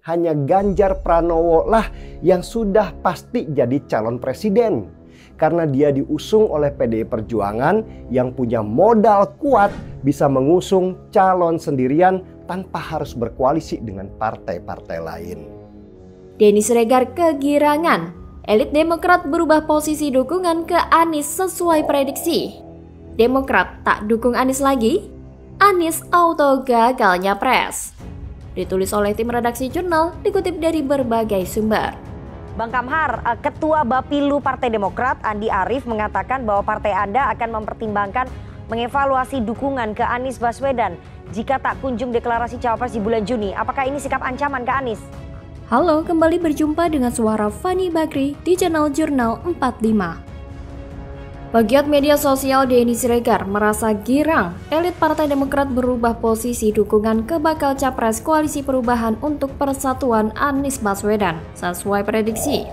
hanya Ganjar Pranowo lah yang sudah pasti jadi calon presiden. Karena dia diusung oleh PDI Perjuangan yang punya modal kuat bisa mengusung calon sendirian tanpa harus berkoalisi dengan partai-partai lain. Denny Siregar kegirangan, elit Demokrat berubah posisi dukungan ke Anies sesuai prediksi. Demokrat tak dukung Anies lagi? Anies auto gagal nyapres. Ditulis oleh tim redaksi jurnal, dikutip dari berbagai sumber. Bang Kamhar, Ketua Bapilu Partai Demokrat Andi Arief mengatakan bahwa partai Anda akan mempertimbangkan mengevaluasi dukungan ke Anies Baswedan jika tak kunjung deklarasi cawapres di bulan Juni. Apakah ini sikap ancaman ke Anies? Halo, kembali berjumpa dengan suara Fani Bakri di channel Jurnal 45. Pegiat media sosial Denny Siregar merasa girang elit Partai Demokrat berubah posisi dukungan ke bakal capres Koalisi Perubahan untuk Persatuan Anies Baswedan sesuai prediksi.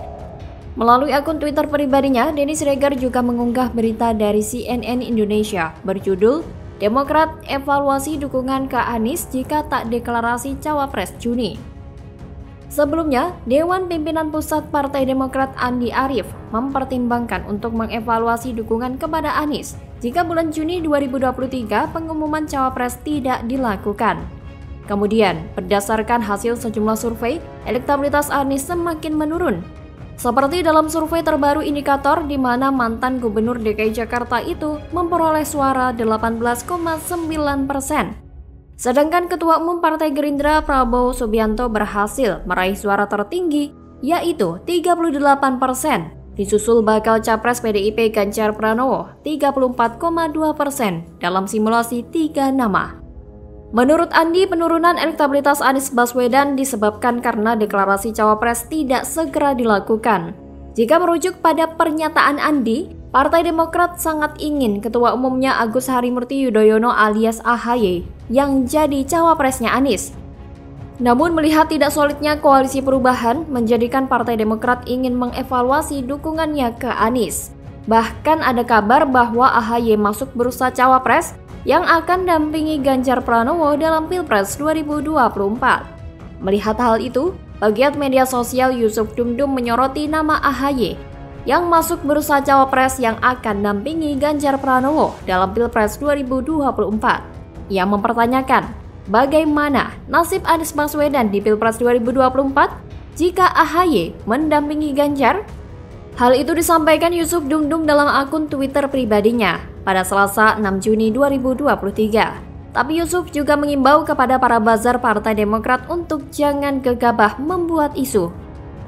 Melalui akun Twitter pribadinya, Denny Siregar juga mengunggah berita dari CNN Indonesia berjudul Demokrat evaluasi dukungan ke Anies jika tak deklarasi cawapres Juni. Sebelumnya, Dewan Pimpinan Pusat Partai Demokrat Andi Arief mempertimbangkan untuk mengevaluasi dukungan kepada Anies jika bulan Juni 2023 pengumuman cawapres tidak dilakukan. Kemudian, berdasarkan hasil sejumlah survei, elektabilitas Anies semakin menurun. Seperti dalam survei terbaru indikator di mana mantan Gubernur DKI Jakarta itu memperoleh suara 18,9%. Sedangkan Ketua Umum Partai Gerindra Prabowo Subianto berhasil meraih suara tertinggi, yaitu 38%. Disusul bakal capres PDIP Ganjar Pranowo 34,2% dalam simulasi 3 nama. Menurut Andi, penurunan elektabilitas Anies Baswedan disebabkan karena deklarasi cawapres tidak segera dilakukan. Jika merujuk pada pernyataan Andi, Partai Demokrat sangat ingin Ketua Umumnya Agus Harimurti Yudhoyono alias AHY yang jadi cawapresnya Anies. Namun melihat tidak solidnya Koalisi Perubahan menjadikan Partai Demokrat ingin mengevaluasi dukungannya ke Anies. Bahkan ada kabar bahwa AHY masuk bursa cawapres yang akan dampingi Ganjar Pranowo dalam Pilpres 2024. Melihat hal itu, pegiat media sosial Yusuf Dumdum menyoroti nama AHY yang masuk bursa cawapres yang akan dampingi Ganjar Pranowo dalam Pilpres 2024. Ia mempertanyakan, bagaimana nasib Anies Baswedan di Pilpres 2024 jika AHY mendampingi Ganjar? Hal itu disampaikan Yusuf Dumdum dalam akun Twitter pribadinya pada Selasa 6 Juni 2023. Tapi Yusuf juga mengimbau kepada para buzzer Partai Demokrat untuk jangan gegabah membuat isu.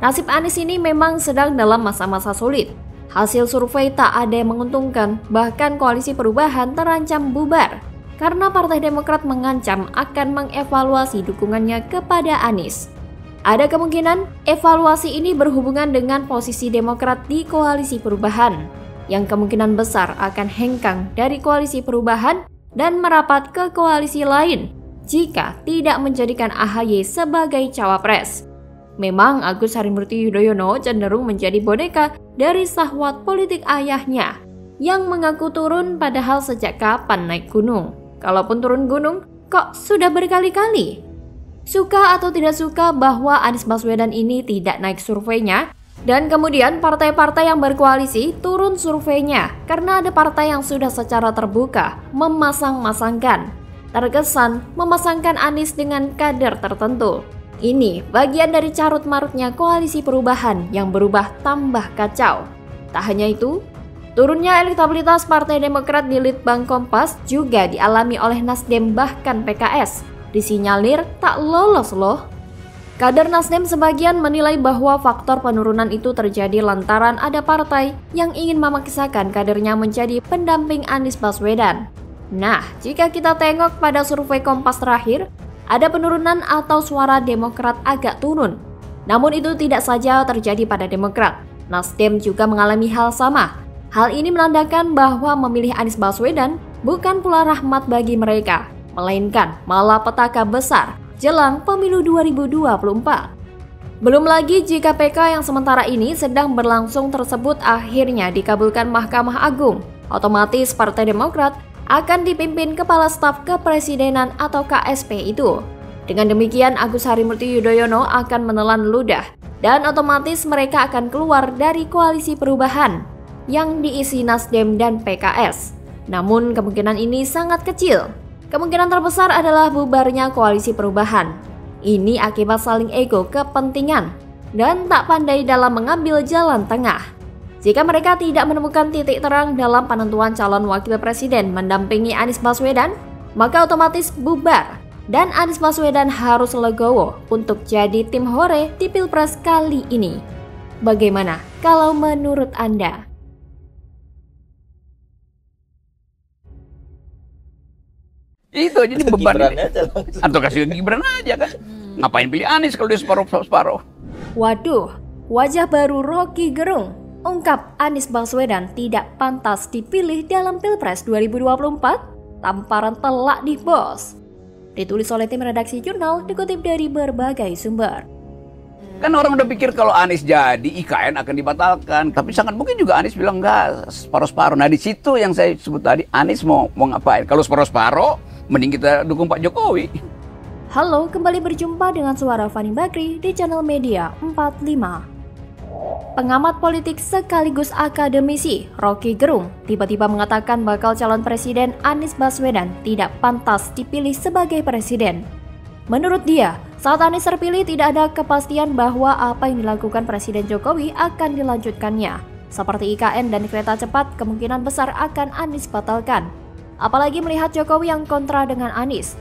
Nasib Anies ini memang sedang dalam masa-masa sulit. Hasil survei tak ada yang menguntungkan, bahkan Koalisi Perubahan terancam bubar karena Partai Demokrat mengancam akan mengevaluasi dukungannya kepada Anies. Ada kemungkinan evaluasi ini berhubungan dengan posisi Demokrat di Koalisi Perubahan, yang kemungkinan besar akan hengkang dari Koalisi Perubahan dan merapat ke koalisi lain jika tidak menjadikan AHY sebagai cawapres. Memang Agus Harimurti Yudhoyono cenderung menjadi boneka dari sahwat politik ayahnya yang mengaku turun padahal sejak kapan naik gunung. Kalaupun turun gunung, kok sudah berkali-kali? Suka atau tidak suka bahwa Anies Baswedan ini tidak naik surveinya, dan kemudian partai-partai yang berkoalisi turun surveinya karena ada partai yang sudah secara terbuka memasang-masangkan. Terkesan memasangkan Anies dengan kader tertentu. Ini bagian dari carut-marutnya Koalisi Perubahan yang berubah tambah kacau. Tak hanya itu, turunnya elektabilitas Partai Demokrat di Litbang Kompas juga dialami oleh Nasdem bahkan PKS. Disinyalir tak lolos loh. Kader Nasdem sebagian menilai bahwa faktor penurunan itu terjadi lantaran ada partai yang ingin memaksakan kadernya menjadi pendamping Anies Baswedan. Nah, jika kita tengok pada survei Kompas terakhir, ada penurunan atau suara Demokrat agak turun. Namun itu tidak saja terjadi pada Demokrat. Nasdem juga mengalami hal sama. Hal ini menandakan bahwa memilih Anies Baswedan bukan pula rahmat bagi mereka, melainkan malah petaka besar jelang pemilu 2024. Belum lagi jika PK yang sementara ini sedang berlangsung tersebut akhirnya dikabulkan Mahkamah Agung, otomatis Partai Demokrat akan dipimpin Kepala Staf Kepresidenan atau KSP itu. Dengan demikian, Agus Harimurti Yudhoyono akan menelan ludah dan otomatis mereka akan keluar dari koalisi perubahan yang diisi Nasdem dan PKS. Namun kemungkinan ini sangat kecil. Kemungkinan terbesar adalah bubarnya koalisi perubahan. Ini akibat saling ego kepentingan dan tak pandai dalam mengambil jalan tengah. Jika mereka tidak menemukan titik terang dalam penentuan calon wakil presiden mendampingi Anies Baswedan, maka otomatis bubar. Dan Anies Baswedan harus legowo untuk jadi tim hore di Pilpres kali ini. Bagaimana kalau menurut Anda? Itu jadi beban atau kasih Gibran aja kan. Ngapain pilih Anies kalau dia separuh-separuh? Waduh, wajah baru Rocky Gerung ungkap Anies Baswedan tidak pantas dipilih dalam Pilpres 2024. Tamparan telak di bos. Ditulis oleh tim redaksi jurnal, dikutip dari berbagai sumber. Kan orang udah pikir kalau Anies jadi IKN akan dibatalkan, tapi sangat mungkin juga Anies bilang enggak, separuh-separuh. Nah di situ yang saya sebut tadi, Anies mau ngapain? Kalau separuh-separuh, mending kita dukung Pak Jokowi. Halo, kembali berjumpa dengan suara Fani Bakri di channel Media 45. Pengamat politik sekaligus akademisi Rocky Gerung tiba-tiba mengatakan bakal calon presiden Anies Baswedan tidak pantas dipilih sebagai presiden. Menurut dia, saat Anies terpilih tidak ada kepastian bahwa apa yang dilakukan Presiden Jokowi akan dilanjutkannya. Seperti IKN dan kereta cepat kemungkinan besar akan Anies batalkan. Apalagi melihat Jokowi yang kontra dengan Anies.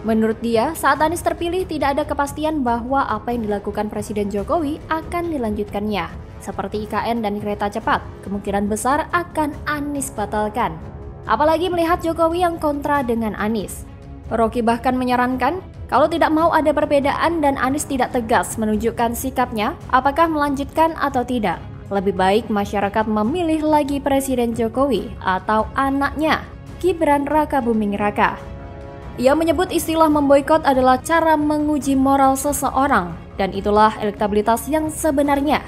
Menurut dia, saat Anies terpilih tidak ada kepastian bahwa apa yang dilakukan Presiden Jokowi akan dilanjutkannya. Seperti IKN dan kereta cepat, kemungkinan besar akan Anies batalkan. Apalagi melihat Jokowi yang kontra dengan Anies. Rocky bahkan menyarankan, kalau tidak mau ada perbedaan dan Anies tidak tegas menunjukkan sikapnya, apakah melanjutkan atau tidak. Lebih baik masyarakat memilih lagi Presiden Jokowi atau anaknya, Gibran Rakabuming Raka. Ia menyebut istilah memboikot adalah cara menguji moral seseorang, dan itulah elektabilitas yang sebenarnya.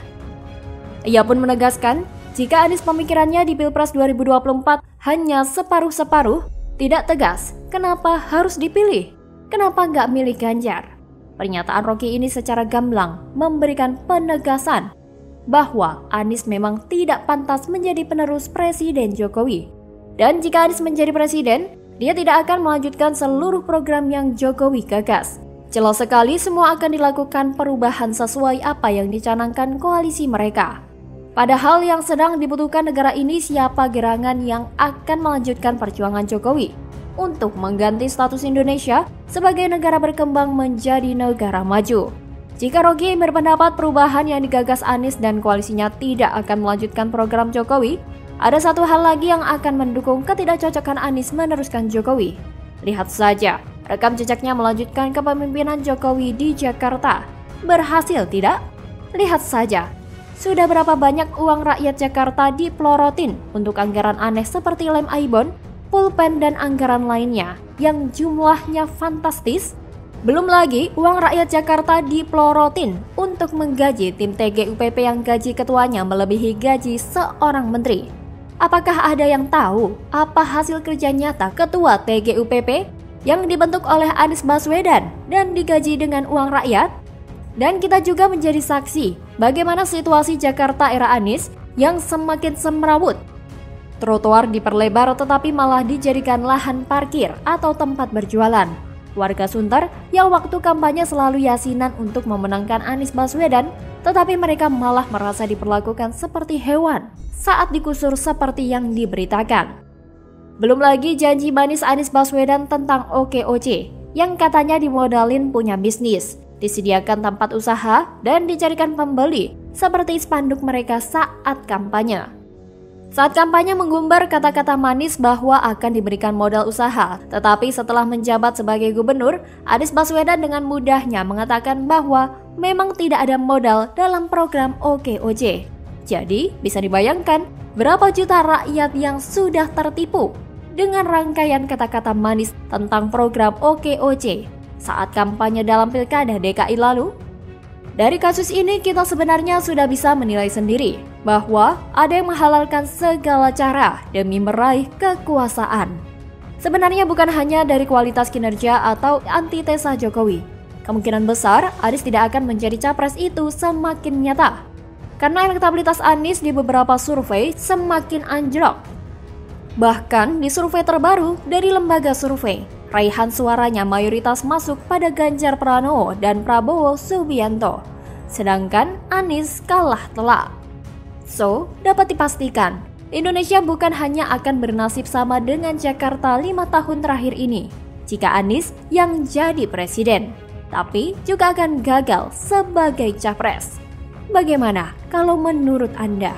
Ia pun menegaskan, jika Anies pemikirannya di Pilpres 2024 hanya separuh-separuh, tidak tegas, kenapa harus dipilih? Kenapa nggak milih Ganjar? Pernyataan Rocky ini secara gamblang memberikan penegasan bahwa Anies memang tidak pantas menjadi penerus Presiden Jokowi. Dan jika Anies menjadi presiden, dia tidak akan melanjutkan seluruh program yang Jokowi gagas. Jelas sekali semua akan dilakukan perubahan sesuai apa yang dicanangkan koalisi mereka. Padahal yang sedang dibutuhkan negara ini siapa gerangan yang akan melanjutkan perjuangan Jokowi untuk mengganti status Indonesia sebagai negara berkembang menjadi negara maju. Jika Rocky berpendapat perubahan yang digagas Anies dan koalisinya tidak akan melanjutkan program Jokowi, ada satu hal lagi yang akan mendukung ketidakcocokan Anies meneruskan Jokowi. Lihat saja, rekam jejaknya melanjutkan kepemimpinan Jokowi di Jakarta. Berhasil tidak? Lihat saja, sudah berapa banyak uang rakyat Jakarta dipelorotin untuk anggaran aneh seperti lem Aibon, pulpen dan anggaran lainnya yang jumlahnya fantastis. Belum lagi uang rakyat Jakarta dipelorotin untuk menggaji tim TGUPP yang gaji ketuanya melebihi gaji seorang menteri. Apakah ada yang tahu apa hasil kerja nyata ketua TGUPP yang dibentuk oleh Anies Baswedan dan digaji dengan uang rakyat? Dan kita juga menjadi saksi bagaimana situasi Jakarta era Anies yang semakin semrawut. Trotoar diperlebar tetapi malah dijadikan lahan parkir atau tempat berjualan. Warga Sunter yang waktu kampanye selalu yasinan untuk memenangkan Anies Baswedan, tetapi mereka malah merasa diperlakukan seperti hewan saat dikusur seperti yang diberitakan. Belum lagi janji manis Anies Baswedan tentang OKOC yang katanya dimodalin punya bisnis, disediakan tempat usaha dan dicarikan pembeli seperti spanduk mereka saat kampanye. Saat kampanye menggumbar kata-kata manis bahwa akan diberikan modal usaha, tetapi setelah menjabat sebagai gubernur, Anies Baswedan dengan mudahnya mengatakan bahwa memang tidak ada modal dalam program OKOC. Jadi, bisa dibayangkan berapa juta rakyat yang sudah tertipu dengan rangkaian kata-kata manis tentang program OKOC saat kampanye dalam Pilkada DKI lalu. Dari kasus ini kita sebenarnya sudah bisa menilai sendiri bahwa ada yang menghalalkan segala cara demi meraih kekuasaan. Sebenarnya bukan hanya dari kualitas kinerja atau antitesa Jokowi, kemungkinan besar Anies tidak akan menjadi capres itu semakin nyata. Karena elektabilitas Anies di beberapa survei semakin anjlok. Bahkan di survei terbaru dari lembaga survei, raihan suaranya mayoritas masuk pada Ganjar Pranowo dan Prabowo Subianto. Sedangkan Anies kalah telak. So, dapat dipastikan, Indonesia bukan hanya akan bernasib sama dengan Jakarta 5 tahun terakhir ini jika Anies yang jadi presiden, tapi juga akan gagal sebagai capres. Bagaimana kalau menurut Anda?